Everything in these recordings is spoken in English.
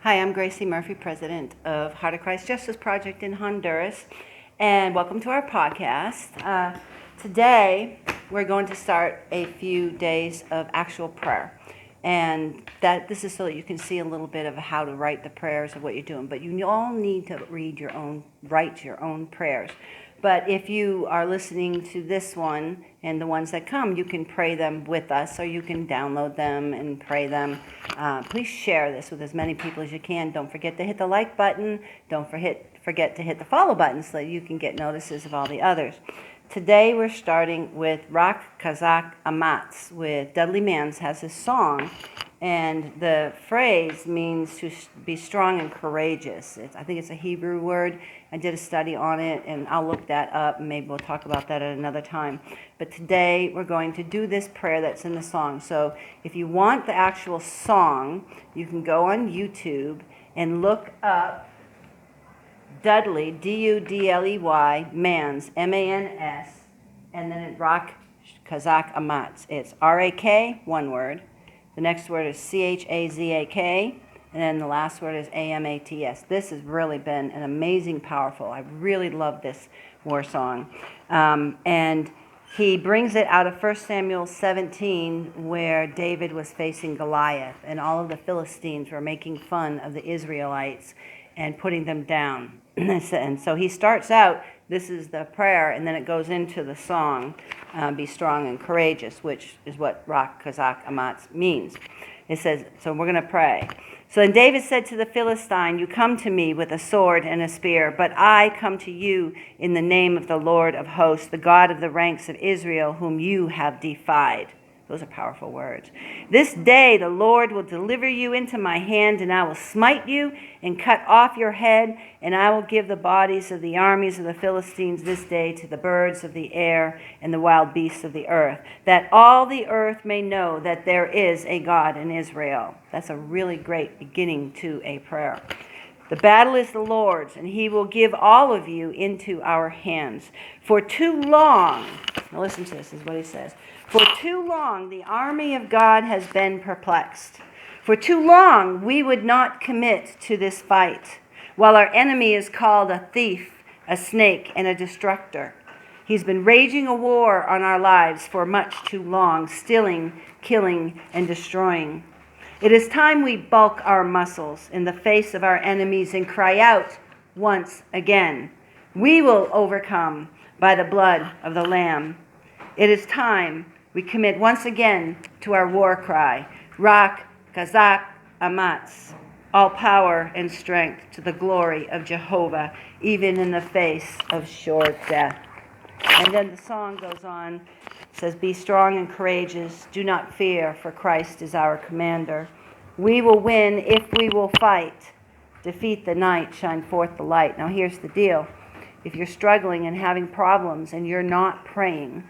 Hi, I'm Gracie Murphy, president of Heart of Christ Justice Project in Honduras, and welcome to our podcast. Today, we're going to start a few days of actual prayer, and this is so that you can see a little bit of how to write the prayers of what you're doing. But you all need to write your own prayers. But if you are listening to this one and the ones that come, you can pray them with us, or you can download them and pray them. Please share this with as many people as you can. Don't forget to hit the like button. Don't forget to hit the follow button so that you can get notices of all the others. Today we're starting with RAK, CHAZAK, AMATS with Dudley Manns has this song. And the phrase means to be strong and courageous. I think it's a Hebrew word. I did a study on it, and I'll look that up, and maybe we'll talk about that at another time. But today, we're going to do this prayer that's in the song. So if you want the actual song, you can go on YouTube and look up Dudley, D-U-D-L-E-Y, Manns, M-A-N-S, and then RAK, CHAZAK, AMATS. It's R-A-K, one word. The next word is CHAZAK, and then the last word is AMATS. This has really been an amazing, powerful. I really love this war song. And he brings it out of 1 Samuel 17, where David was facing Goliath, and all of the Philistines were making fun of the Israelites and putting them down. And so he starts out, this is the prayer, and then it goes into the song, be strong and courageous, which is what RAK, CHAZAK, AMATS means. It says, so we're going to pray. So then David said to the Philistine, you come to me with a sword and a spear, but I come to you in the name of the Lord of hosts, the God of the ranks of Israel, whom you have defied. Those are powerful words. This day the Lord will deliver you into my hand, and I will smite you and cut off your head, and I will give the bodies of the armies of the Philistines this day to the birds of the air and the wild beasts of the earth, that all the earth may know that there is a God in Israel. That's a really great beginning to a prayer. The battle is the Lord's, and he will give all of you into our hands. For too long, now listen to this is what he says. For too long, the army of God has been perplexed. For too long, we would not commit to this fight, while our enemy is called a thief, a snake, and a destructor. He's been raging a war on our lives for much too long, stealing, killing, and destroying. It is time we bulk our muscles in the face of our enemies and cry out once again. We will overcome by the blood of the Lamb. It is time we commit once again to our war cry, RAK, CHAZAK, AMATS, all power and strength to the glory of Jehovah, even in the face of sure death. And then the song goes on, it says, be strong and courageous, do not fear, for Christ is our commander. We will win if we will fight. Defeat the night, shine forth the light. Now here's the deal. If you're struggling and having problems and you're not praying,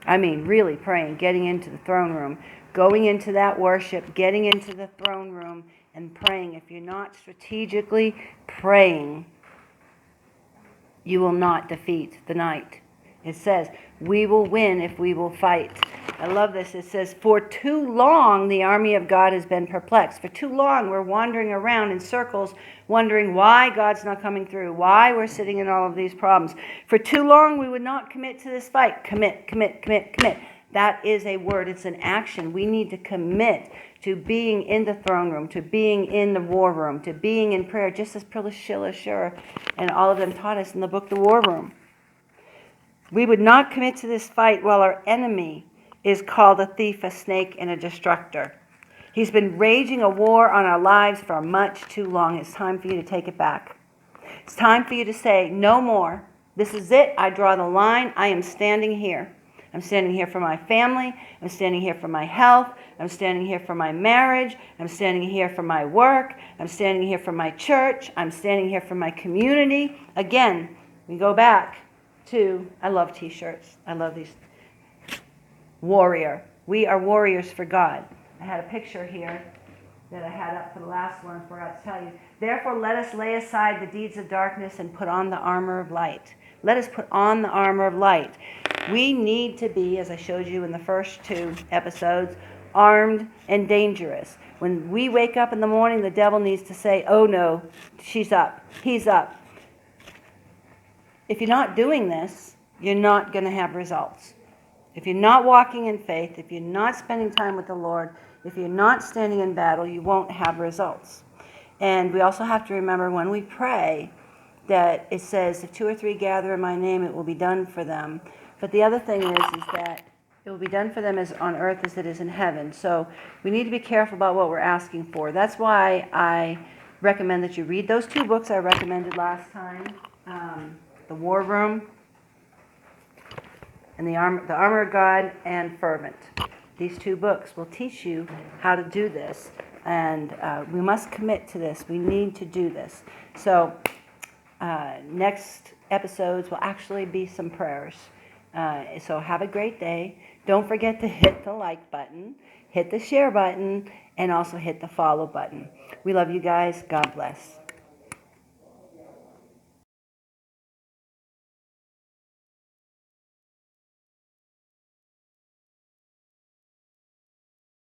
I mean really praying, getting into the throne room, going into that worship, getting into the throne room and praying. If you're not strategically praying, you will not defeat the night. It says, we will win if we will fight. I love this. It says, for too long the army of God has been perplexed. For too long we're wandering around in circles, wondering why God's not coming through, why we're sitting in all of these problems. For too long we would not commit to this fight. Commit, commit, commit, commit. That is a word. It's an action. We need to commit to being in the throne room, to being in the war room, to being in prayer, just as Priscilla Schur and all of them taught us in the book, The War Room. We would not commit to this fight while our enemy is called a thief, a snake, and a destructor. He's been raging a war on our lives for much too long. It's time for you to take it back. It's time for you to say, no more. This is it. I draw the line. I am standing here. I'm standing here for my family. I'm standing here for my health. I'm standing here for my marriage. I'm standing here for my work. I'm standing here for my church. I'm standing here for my community. Again, we go back to, I love t-shirts. I love these. Warrior. We are warriors for God. I had a picture here that I had up for the last one, I forgot to tell you. Therefore, let us lay aside the deeds of darkness and put on the armor of light. Let us put on the armor of light. We need to be, as I showed you in the first two episodes, armed and dangerous. When we wake up in the morning, the devil needs to say, oh no, she's up, he's up. If you're not doing this, you're not going to have results. If you're not walking in faith, if you're not spending time with the Lord, if you're not standing in battle, you won't have results. And we also have to remember when we pray that it says, if 2 or 3 gather in my name, it will be done for them. But the other thing is that it will be done for them as on earth as it is in heaven. So we need to be careful about what we're asking for. That's why I recommend that you read those 2 books I recommended last time, The War Room and the Armor of God and Fervent. These 2 books will teach you how to do this. And we must commit to this. We need to do this. So next episodes will actually be some prayers. So have a great day. Don't forget to hit the like button, hit the share button, and also hit the follow button. We love you guys. God bless.